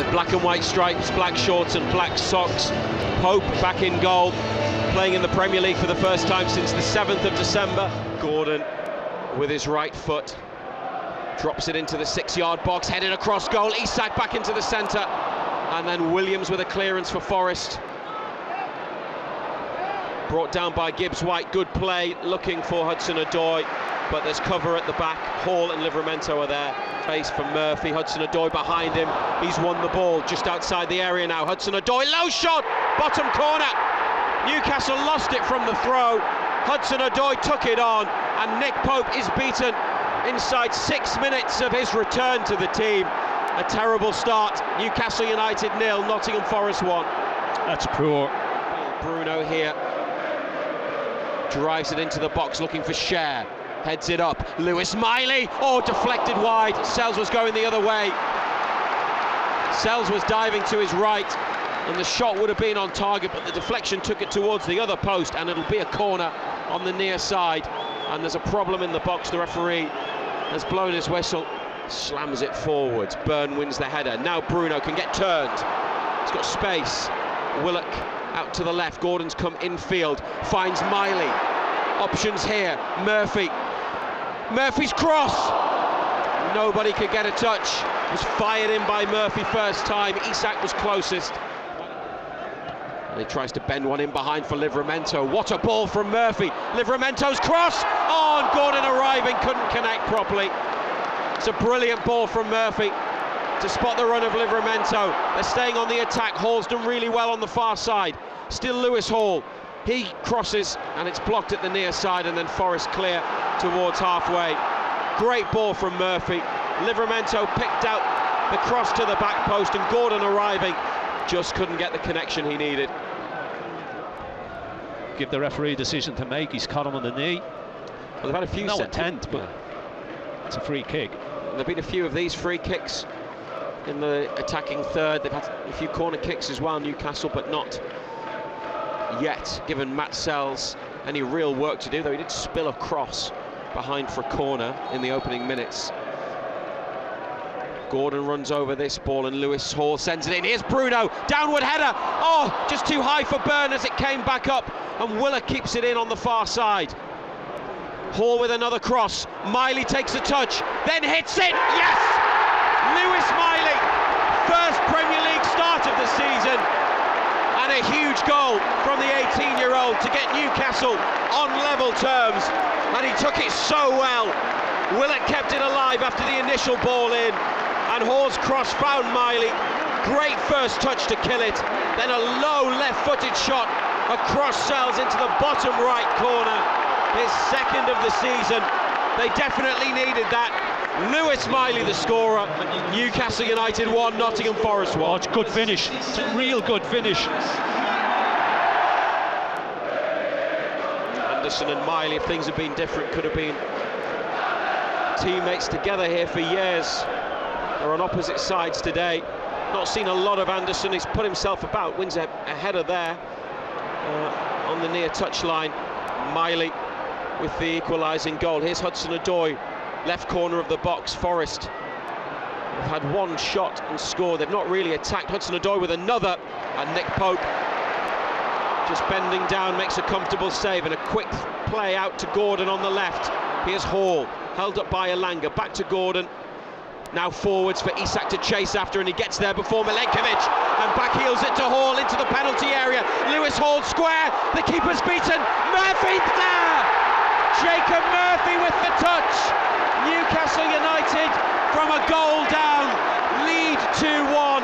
with black and white stripes, black shorts and black socks. Pope back in goal, playing in the Premier League for the first time since the 7th of December. Gordon with his right foot drops it into the 6-yard box, headed across goal. Isak back into the centre, and then Williams with a clearance for Forest. Brought down by Gibbs-White, good play, looking for Hudson-Odoi, but there's cover at the back. Hall and Livramento are there. Face for Murphy, Hudson-Odoi behind him. He's won the ball just outside the area now. Hudson-Odoi, low shot, bottom corner. Newcastle lost it from the throw. Hudson-Odoi took it on, and Nick Pope is beaten inside 6 minutes of his return to the team. A terrible start. Newcastle United 0, Nottingham Forest 1. That's poor. Bruno here drives it into the box, looking for Cher. Heads it up. Lewis Miley. Oh, deflected wide. Sells was going the other way. Sells was diving to his right, and the shot would have been on target, but the deflection took it towards the other post, and it'll be a corner on the near side. And there's a problem in the box. The referee has blown his whistle. Slams it forwards. Byrne wins the header. Now Bruno can get turned. He's got space. Willock out to the left. Gordon's come infield. Finds Miley. Options here. Murphy. Murphy's cross. Nobody could get a touch. It was fired in by Murphy first time. Isak was closest. And he tries to bend one in behind for Livramento. What a ball from Murphy. Livramento's cross. Oh, and Gordon arriving, couldn't connect properly. It's a brilliant ball from Murphy to spot the run of Livramento. They're staying on the attack. Hall's done really well on the far side. Still Lewis Hall. He crosses, and it's blocked at the near side, and then Forest clear towards halfway. Great ball from Murphy. Livramento picked out the cross to the back post, and Gordon arriving just couldn't get the connection he needed. Give the referee a decision to make. He's caught him on the knee. Well, they've had a few no intent, but it's a free kick. There've been a few of these free kicks in the attacking third. They've had a few corner kicks as well, Newcastle, but not yet given Matt Sells any real work to do, though he did spill a cross behind for a corner in the opening minutes. Gordon runs over this ball, and Lewis Hall sends it in. Here's Bruno, downward header. Oh, just too high for Byrne as it came back up, and Willer keeps it in on the far side. Hall with another cross. Miley takes a touch, then hits it. Yes! Lewis Miley, first Premier League start of the season, and a huge goal from the 18-year-old to get Newcastle on level terms, and he took it so well. Willett kept it alive after the initial ball in, and Hall's cross found Miley. Great first touch to kill it, then a low left-footed shot across Sells into the bottom right corner. His second of the season. They definitely needed that. Lewis Miley the scorer. Newcastle United 1, Nottingham Forest 1. Oh, it's a good finish. It's a real good finish. Anderson and Miley, if things had been different, could have been teammates together here for years. They're on opposite sides today. Not seen a lot of Anderson. He's put himself about, wins a header there on the near touchline. Miley with the equalising goal. Here's Hudson-Odoi, left corner of the box. Forest have had one shot and scored. They've not really attacked. Hudson-Odoi with another, and Nick Pope just bending down makes a comfortable save, and a quick play out to Gordon on the left. Here's Hall, held up by Elanga, back to Gordon. Now forwards for Isak to chase after, and he gets there before Milenkovic, and back heels it to Hall into the penalty area. Lewis Hall square, the keeper's beaten. Murphy there! Jacob Murphy with the touch. Newcastle United from a goal down, lead 2-1.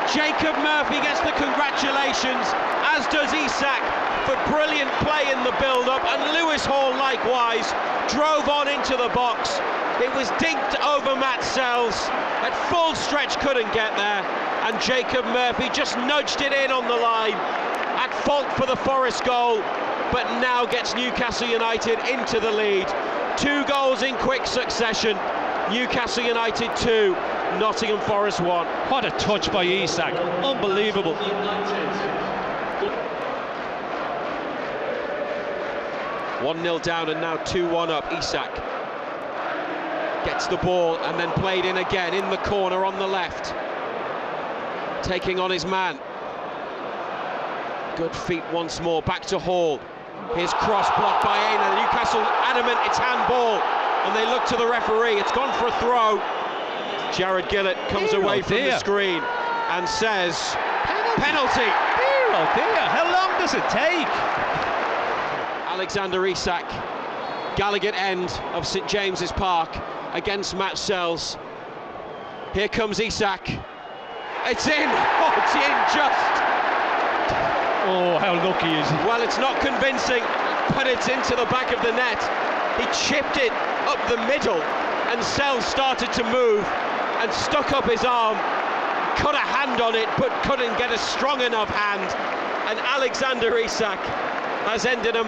Jacob Murphy gets the congratulations, as does Isak for brilliant play in the build-up, and Lewis Hall likewise drove on into the box. It was dinked over Matt Sells, at full stretch couldn't get there, and Jacob Murphy just nudged it in on the line, at fault for the Forest goal, but now gets Newcastle United into the lead. 2 goals in quick succession. Newcastle United 2, Nottingham Forest 1. What a touch by Isak, unbelievable. 1-0 down and now 2-1 up. Isak gets the ball and then played in again in the corner on the left. taking on his man. Good feet once more, back to Hall. Here's cross blocked by Aina. Newcastle adamant it's handball, and they look to the referee. It's gone for a throw. Jared Gillett comes away from the screen and says, penalty. Oh dear, how long does it take? Alexander Isak, Gallagher end of St James's Park against Matt Sells. Here comes Isak. It's in. Oh, it's in just. Oh, how lucky is he? Well, it's not convincing, but it's into the back of the net. He chipped it up the middle, and Sells started to move and stuck up his arm, cut a hand on it, but couldn't get a strong enough hand. And Alexander Isak has ended a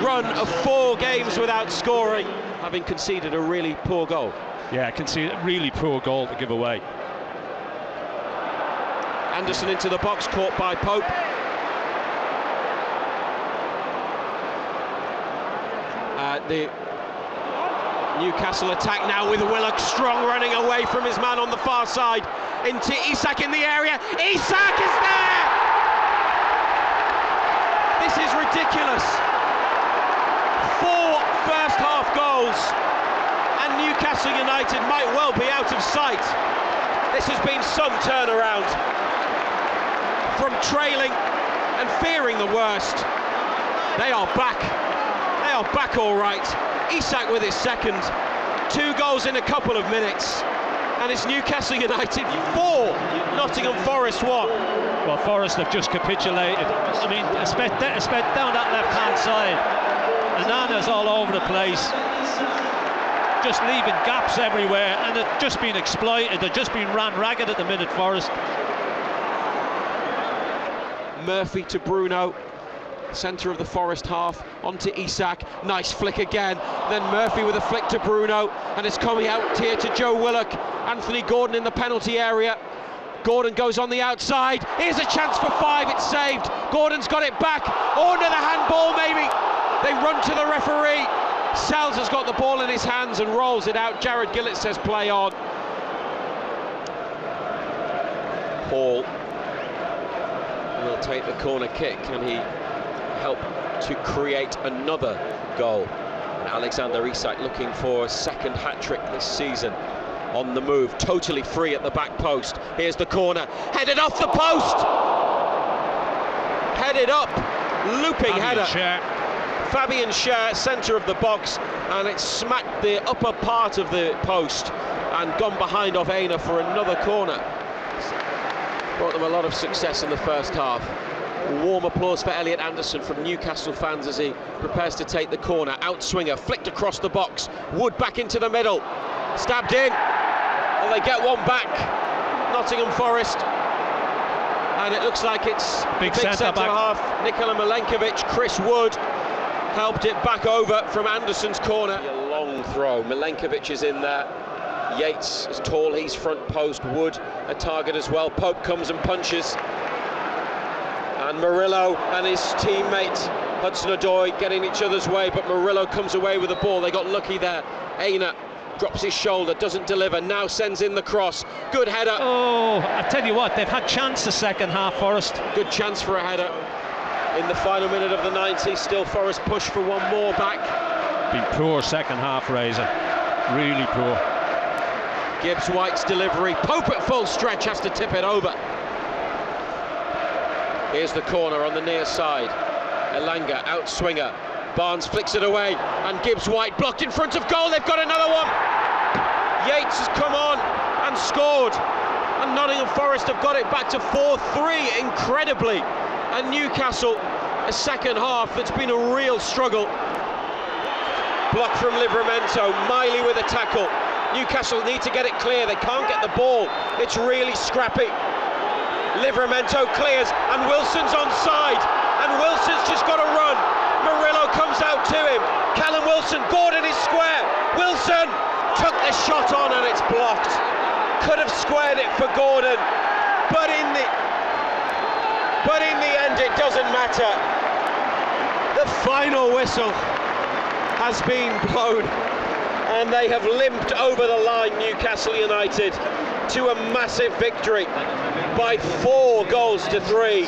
run of 4 games without scoring, having conceded a really poor goal. Yeah, I can see a really poor goal to give away. Anderson into the box, caught by Pope. The Newcastle attack now with Willock strong, running away from his man on the far side into Isak in the area. Isak is there! This is ridiculous. 4 first half goals and Newcastle United might well be out of sight. This has been some turnaround from trailing and fearing the worst. They are back. They are back all right. Isak with his second. 2 goals in a couple of minutes. And it's Newcastle United 4, Nottingham Forest 1. Well, Forest have just capitulated. I mean, down that left-hand side. Anana's all over the place. Just leaving gaps everywhere, and they've just been exploited. They've just been ran ragged at the minute, Forest. Murphy to Bruno. Centre of the Forest half, onto Isak, nice flick again, then Murphy with a flick to Bruno, and it's coming out here to Joe Willock. Anthony Gordon in the penalty area. Gordon goes on the outside, here's a chance for 5, it's saved. Gordon's got it back, under the handball maybe. They run to the referee. Sells has got the ball in his hands and rolls it out. Jared Gillett says play on. Hall will take the corner kick, and he help to create another goal. And Alexander Isak looking for a second hat-trick this season. On the move, totally free at the back post. Here's the corner, headed off the post! Headed up, looping header. Fabian Schär, centre of the box, and it smacked the upper part of the post and gone behind off Aina for another corner. Brought them a lot of success in the first half. Warm applause for Elliot Anderson from Newcastle fans as he prepares to take the corner. Outswinger, flicked across the box. Wood back into the middle. Stabbed in. Well, they get one back. Nottingham Forest. And it looks like it's big centre half. Nikola Milenkovic, Chris Wood helped it back over from Anderson's corner. A long throw. Milenkovic is in there. Yates is tall, he's front post. Wood a target as well. Pope comes and punches. And Murillo and his teammate Hudson-Odoi getting each other's way, but Murillo comes away with the ball. They got lucky there. Aina drops his shoulder, doesn't deliver, now sends in the cross. Good header. Oh, I tell you what, they've had chance the second half, Forest. Good chance for a header. In the final minute of the 90s, still Forest push for one more back. Been poor second half, Razor. Really poor. Gibbs White's delivery. Pope at full stretch has to tip it over. Here's the corner on the near side. Elanga, outswinger. Barnes flicks it away, and Gibbs White blocked in front of goal. They've got another one. Yates has come on and scored. And Nottingham Forest have got it back to 4-3, incredibly. And Newcastle, a second half that's been a real struggle. Block from Livramento. Miley with a tackle. Newcastle need to get it clear. They can't get the ball. It's really scrappy. Livramento clears, and Wilson's onside, and Wilson's just got to run. Murillo comes out to him. Callum Wilson, Gordon is square. Wilson took the shot on, and it's blocked. Could have squared it for Gordon, but in the end it doesn't matter. The final whistle has been blown, and they have limped over the line, Newcastle United. to a massive victory by 4 goals to 3.